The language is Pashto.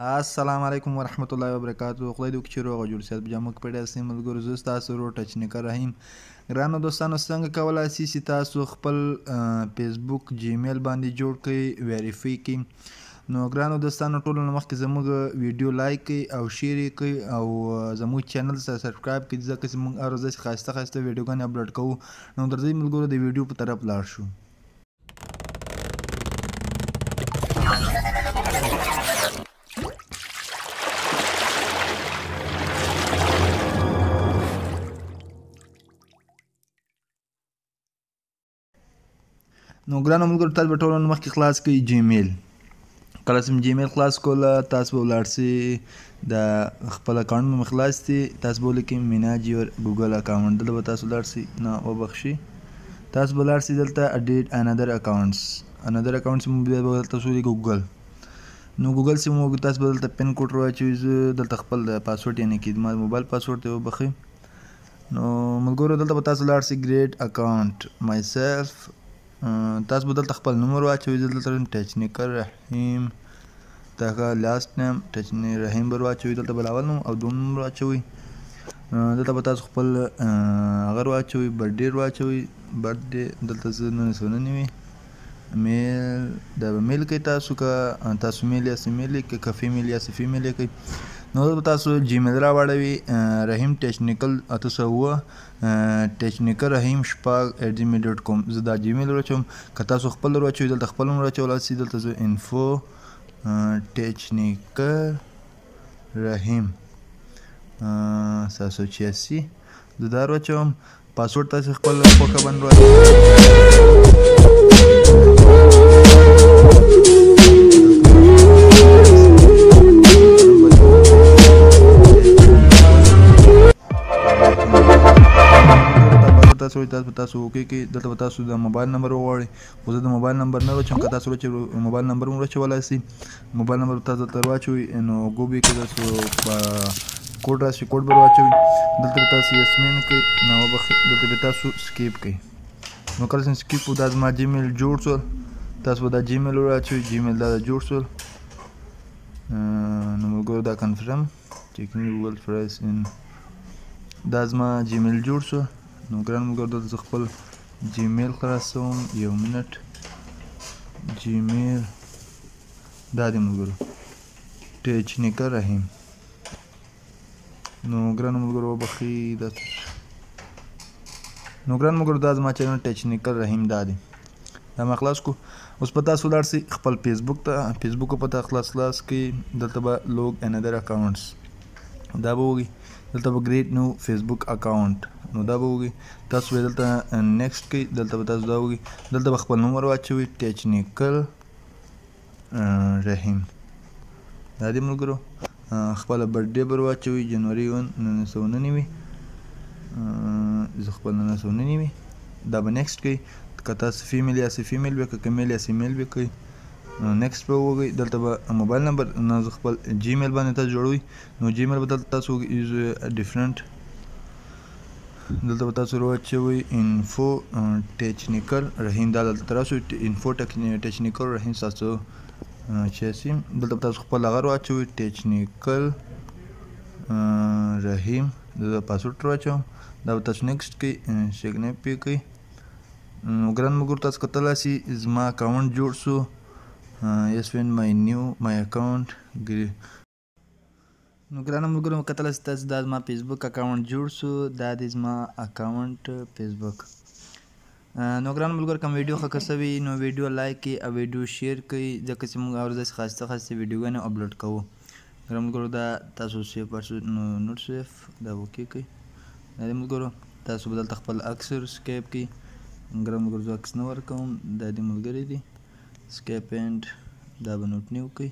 السلام علیکم ورحمت الله وبرکاتو. خدای دې وکړي چې روغ او جوړ سیات بجامه کې پیدا سي ملګرو. زه ستاسو ورور ټچ نیکر رحیم. ګرانو دوستانو څنګه کولی سئ چې تاسو خپل فیسبوک جیمیل باندې جوړ کړئ ویریفای کړئ. نو ګرانو دوستانو ټولو نه مخکې زموږ ویډیو لایک کړئ او شیر یې کړئ او زموږ چینل سره سبسکرایب کړئ ځکه چې موږ هر ورځ داسې ښایسته ښایسته ویډیوګانې اپلوډ کوو. نو درځئ ملګرو د ویډیو په طرف لاړ شو. نو ګرانو ملګرو تاسو به ټولو نه مخکې خلاص کړئ جیمیل. کله چې جیمیل خلاص کوله تاسو به ولاړ سئ د خپل اکاونټ مې خلاص دی تاسو به ولیکئ میناج یور ګوګل اکاونټ. دلته به تاسو ولاړ سئ نه وبخښئ تاسو به ولاړ سئ دلته اډیټ انادر اکاونټس مو بیا به دلته ولیکئ ګوګل. نو ګوګل چې مو تاسو به دلته پین کوډ راواچوئ. زه دلته خپل د پاسورډ یعنې کې زما موبایل پاسورډ دی وبخئ. نو ملګرو دلته به تاسو ولاړ سئ ګریډ اکاونټ مایسیلف. تاسو به دلته خپل نوم ور واچوئ. زه دلته ټچ نیکر رحیم دغه لاست نیم ټچ رحیم به ور واچوئ. دلته به اول نوم او دوم نوم ور واچوئ. دلته به تاسو خپل هغه ور واچوئ برډې ور واچوئ. برډې دلته زه 1999 میل دا به میل کوئ تاسو که تاسو میل یاست میل یې که فیمیل یاست فیمیل یې کوئ. نو دلته به تاسو جیمیل راواړوئ رحیم ټچنیکل 807 ټچنیکر رحیم شپږ @gmail.com. زه دا جیمیل ور واچوم. که تاسو خپل ور واچوئ دلته خپل ور واچولی سئ. دلته زه انفو ټچنیکر رحیم 786 زه دا ور واچوم. پاسورډ تاسو خپل خوښه باندې واچوئ. تاسو اوکې کې دلته به تاسو د موبایل نمبر وغواړئ. خو زه د موبایل نمبر نه واچوم. که تاسو موبایل نمبر مو واچولی سئ موبایل نمبر به تاسو دلته واچوئ. نو ګوبي کې تاسو کوډ راشي کوډ به واچوئ. دلته به تاسو یسمین کوئ نه وبخئ دلته به تاسو سکیپ کوئ. نو کله چې سکیپ وو دا زما جیمیل جوړ شول. تاسو به دا جیمیل ور واچوئ. جیمیل دا جوړ شول. نو ملګرو دا کنفرم چیکنګ ګوګل پرایس ان دا زما جیمیل جوړ شو. نو ګران ملګرو دلته زه خپل جیمیل خلاصوم. یو منټ جیمیل دا دی ملګرو ټچ نیکر رحیم. نو ګران ملګرو وبخئ نو ګران ملګرو دا زما چینل ټچ نیکر رحیم دا دی. دا ما خلاص کو. اوس په تاسو ولاړ سئ خپل فیسبوک ته. فیسبوک په تاسو خلاص کړئ. دلته به لوګ انادر اکاونټس دا به وګورئ. دلته به ګریټ نو فیسبوک اکاونټ نو دا به وګورئ. تاسو به دلته نیکسټ کوئ. دلته به تاسو دا وګورئ. دلته به خپل نوم ور واچوئ ټچ نیکر رحیم دا دی ملګرو. خپله برډې به ور واچوئ جنوري 1999 زه خپل 1999 دا به نیکسټ کوئ. که تاسو فیمیل یاست فیمیل به که میل یاست میل به کوئ. نیکسټ به وګورئ. دلته به موبایل نمبر نه زه خپل جیمیل باندې تاسو جوړوئ. نو جیمیل به دلته تاسو یوز ډیفرنٹ دلته به تاسو ور واچوئ انفو ټچنیکر رحیم دا دلته راسو انفو ټچنیکر رحیم 786 دلته به تاسو خپل هغه ور واچوئ ټچنیکر رحیم دا پاسورډ ور واچوم. دا به تاسو نیکسټ کوئ سیګنیپ پې کوئ. نو ګران ملګرو تاسو کتلی سئ زما اکاونټ جوړ سو. yes when my new my account نو ګرانو ملګرو کتلی سئ تاسو دا زما فیسبوک اکاونټ جوړ سو. دا دی زما اکاونټ فیسبوک. نو ګرانو ملګرو کوم ویډیو ښه سوي نو ویډیو لایک کړئ او ویډیو شیر کړئ ځکه چې موږ هر ورځ داسې ښایسته ښایسته ویډیوګانې اپلوډ کوو. ګرانو ملګرو دا تاسو سیف نوټ سیف دا اوکې کړئ. دا دی ملګرو تاسو به دلته خپل عکس سکیپ کړئ. ګرانو ملګرو زه عکس نه ورکوم دا دې ملګري دي سکیپ اینډ دا به نوټ نیو کړئ.